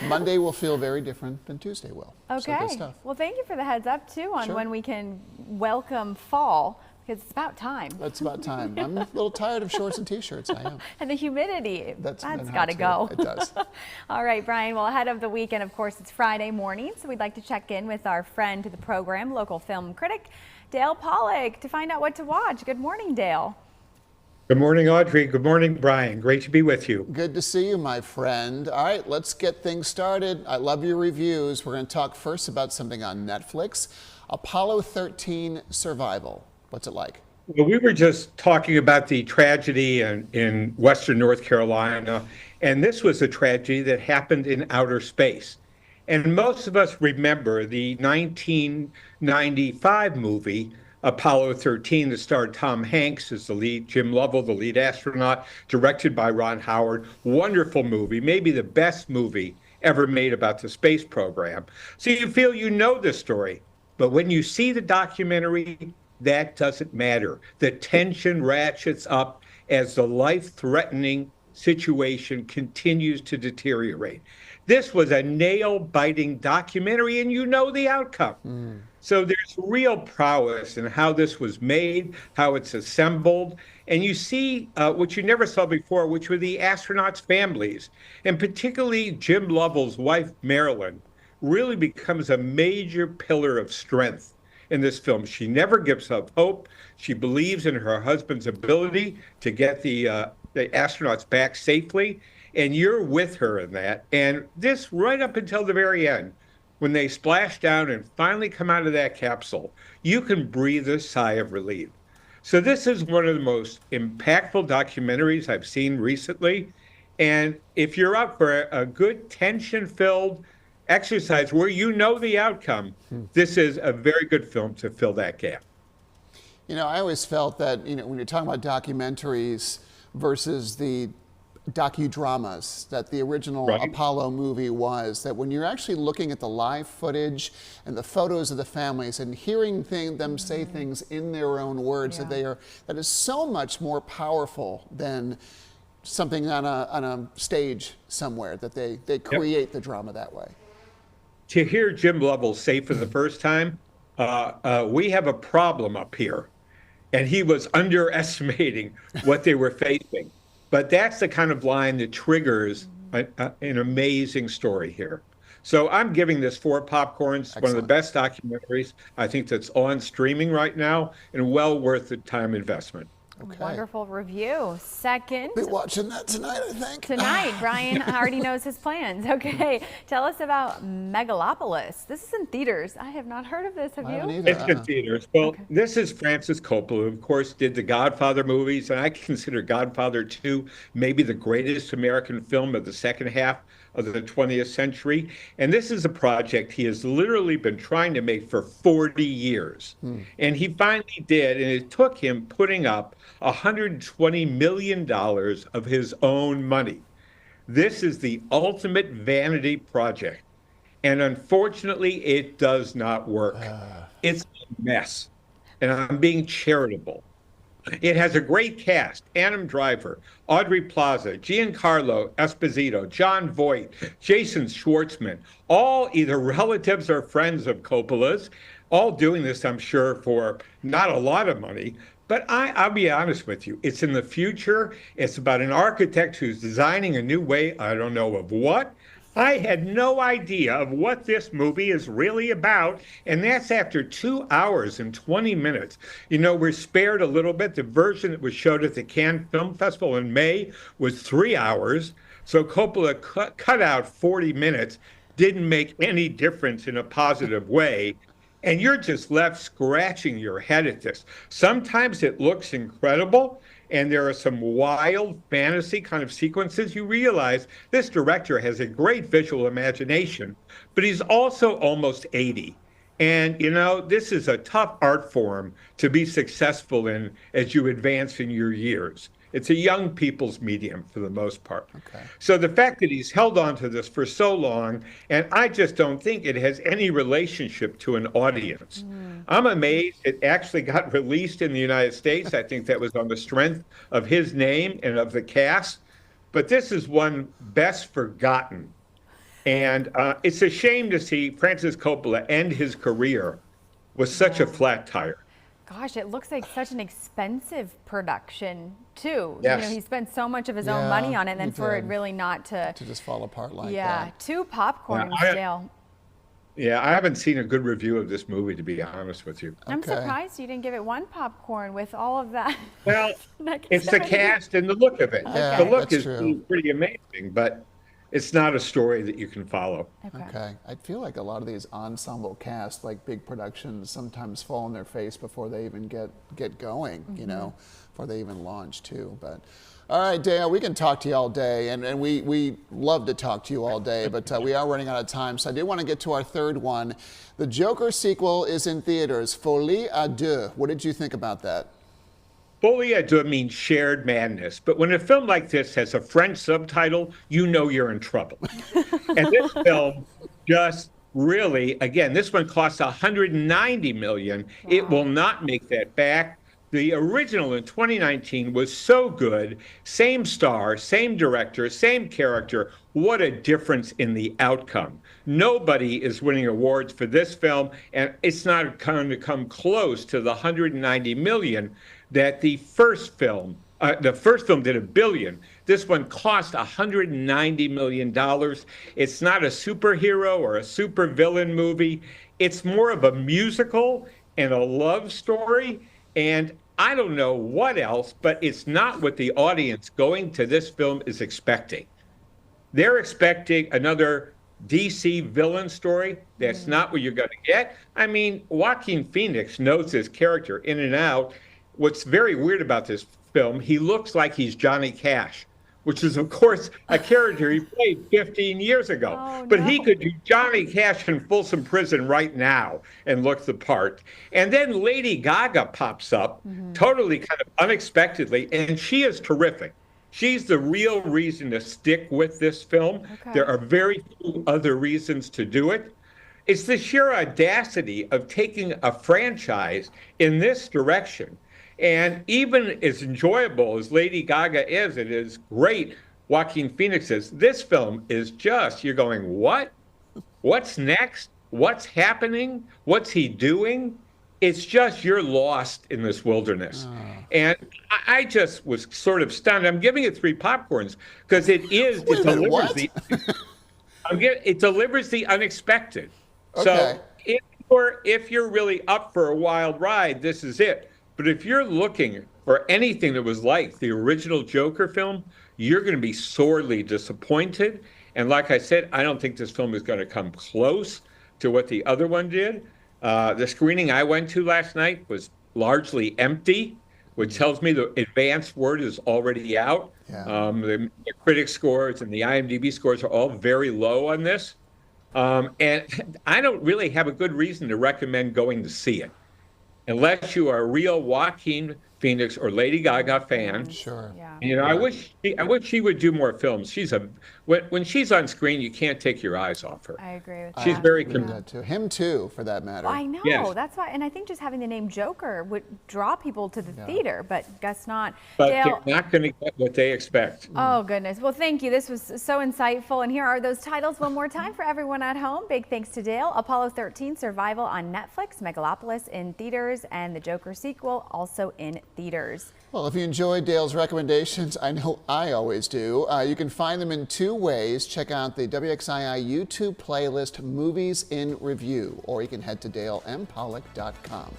Monday will feel very different than Tuesday will. So Okay. good stuff. Well, thank you for the heads up too on Sure. when we can welcome fall, because it's about time. That's about time. I'm a little tired of shorts and t-shirts. I am. And the humidity, That's been got hot, to too. go. It does. All right, Brian. Well, ahead of the weekend, of course, it's Friday morning, so we'd like to check in with our friend to the program, local film critic Dale Pollack, to find out what to watch. Good morning, Dale. Good morning, Audrey. Good morning, Brian. Great to be with you. Good to see you, my friend. All right, let's get things started. I love your reviews. We're going to talk first about something on Netflix, Apollo 13 Survival. What's it like? Well, we were just talking about the tragedy in Western North Carolina, and this was a tragedy that happened in outer space. And most of us remember the 1995 movie, Apollo 13, that starred Tom Hanks as the lead, Jim Lovell, the lead astronaut, directed by Ron Howard. Wonderful movie, maybe the best movie ever made about the space program. So you feel you know the story, but when you see the documentary, that doesn't matter. The tension ratchets up as the life-threatening situation continues to deteriorate. This was a nail-biting documentary, and you know the outcome. So there's real prowess in how this was made, how it's assembled, and you see what you never saw before, which were the astronauts' families, and particularly Jim Lovell's wife, Marilyn, really becomes a major pillar of strength in this film. She never gives up hope. She believes in her husband's ability to get the astronauts back safely, and you're with her in that. And this right up until the very end, when they splash down and finally come out of that capsule, you can breathe a sigh of relief. So this is one of the most impactful documentaries I've seen recently. And if you're up for a good tension-filled exercise where you know the outcome, this is a very good film to fill that gap. You know, I always felt that, you know, when you're talking about documentaries versus the docudramas that the original Right. Apollo movie was, that when you're actually looking at the live footage and the photos of the families and hearing them say things in their own words, that is so much more powerful than something on a stage somewhere, that they create the drama that way. To hear Jim Lovell say for the first time, we have a problem up here, and he was underestimating what they were facing. But that's the kind of line that triggers an amazing story here. So I'm giving this 4 popcorns, one of the best documentaries I think that's on streaming right now, and well worth the time investment. Okay. Wonderful review. Second. Be watching that tonight, I think. Tonight, Brian already knows his plans. Okay, tell us about Megalopolis. This is in theaters. I have not heard of this. Have I haven't you? either. It's in theaters. Well, this is Francis Coppola, who, of course, did the Godfather movies, and I consider Godfather 2 maybe the greatest American film of the second half of the 20th century. And this is a project he has literally been trying to make for 40 years. And he finally did, and it took him putting up $120 million of his own money. This is the ultimate vanity project. And unfortunately, it does not work. It's a mess. And I'm being charitable. It has a great cast: Adam Driver, Audrey Plaza, Giancarlo Esposito, Jon Voight, Jason Schwartzman, all either relatives or friends of Coppola's, all doing this, I'm sure, for not a lot of money. But I'll be honest with you, it's in the future. It's about an architect who's designing a new way, I don't know of what. I had no idea of what this movie is really about, and that's after 2 hours and 20 minutes. You know, we're spared a little bit. The version that was showed at the Cannes Film Festival in May was 3 hours, so Coppola cut out 40 minutes, didn't make any difference in a positive way, and you're just left scratching your head at this. Sometimes it looks incredible, and there are some wild fantasy kind of sequences. You realize this director has a great visual imagination, but he's also almost 80. And, you know, this is a tough art form to be successful in as you advance in your years. It's a young people's medium for the most part. Okay. So the fact that he's held on to this for so long, and I just don't think it has any relationship to an audience. I'm amazed it actually got released in the United States. I think that was on the strength of his name and of the cast. But this is one best forgotten And it's a shame to see Francis Coppola end his career with such a flat tire. Gosh, it looks like such an expensive production too. Yes. You know, he spent so much of his own money on it, and then he for it did. really not to To just fall apart like yeah, that. 2 popcorns, Yeah, Dale. Yeah, I haven't seen a good review of this movie, to be honest with you. I'm Okay. surprised you didn't give it 1 popcorn with all of that. Well, it's the negativity. cast and the look of it. Yeah, The look that's is true. pretty amazing, but it's not a story that you can follow. Okay. I feel like a lot of these ensemble casts, like big productions, sometimes fall on their face before they even get going, you know, before they even launch too. But all right, Dale, we can talk to you all day, and we love to talk to you all day, but we are running out of time. So I do want to get to our third one. The Joker sequel is in theaters, Folie à Deux. What did you think about that? Folie à deux means shared madness, but when a film like this has a French subtitle, you know you're in trouble. And this film just really, again, this one cost 190 million. It will not make that back. The original in 2019 was so good. Same star, same director, same character. What a difference in the outcome. Nobody is winning awards for this film, and it's not going to come close to the 190 million that the first film did $1 billion. This one cost $190 million. It's not a superhero or a supervillain movie. It's more of a musical and a love story. And I don't know what else, but it's not what the audience going to this film is expecting. They're expecting another DC villain story. That's not what you're going to get. I mean, Joaquin Phoenix knows his character in and out. What's very weird about this film, he looks like he's Johnny Cash, which is, of course, a character he played 15 years ago. Oh, but no. he could do Johnny Cash in Folsom Prison right now and look the part. And then Lady Gaga pops up totally kind of unexpectedly, and she is terrific. She's the real reason to stick with this film. Okay. There are very few other reasons to do it. It's the sheer audacity of taking a franchise in this direction. And even as enjoyable as Lady Gaga is, it is great. Joaquin Phoenix is. This film is just, you're going, what? What's next? What's happening? What's he doing? It's just, you're lost in this wilderness. And I just was sort of stunned. I'm giving it 3 popcorns because it is, Wait it a minute, delivers what? it delivers the unexpected. Okay. So if you're really up for a wild ride, this is it. But if you're looking for anything that was like the original Joker film, you're going to be sorely disappointed. And like I said, I don't think this film is going to come close to what the other one did. The screening I went to last night was largely empty, which tells me the advanced word is already out. Yeah. The critic scores and the IMDb scores are all very low on this. And I don't really have a good reason to recommend going to see it. Unless you are a real Joaquin Phoenix or Lady Gaga fan. Sure. Yeah. You know, I wish she would do more films. When she's on screen, you can't take your eyes off her. I agree with She's that. very Agree with that too. Him too, for that matter. I know. Yes. That's why, and I think just having the name Joker would draw people to the theater, but guess not. But Dale, they're not going to get what they expect. oh goodness. Well, thank you. This was so insightful. And here are those titles one more time for everyone at home. Big thanks to Dale. Apollo 13 Survival on Netflix, Megalopolis in theaters, and the Joker sequel also in theaters. Well, if you enjoyed Dale's recommendations, I know I always do, you can find them in 2 ways. Check out the WXII YouTube playlist Movies in Review, or you can head to DaleMPollock.com.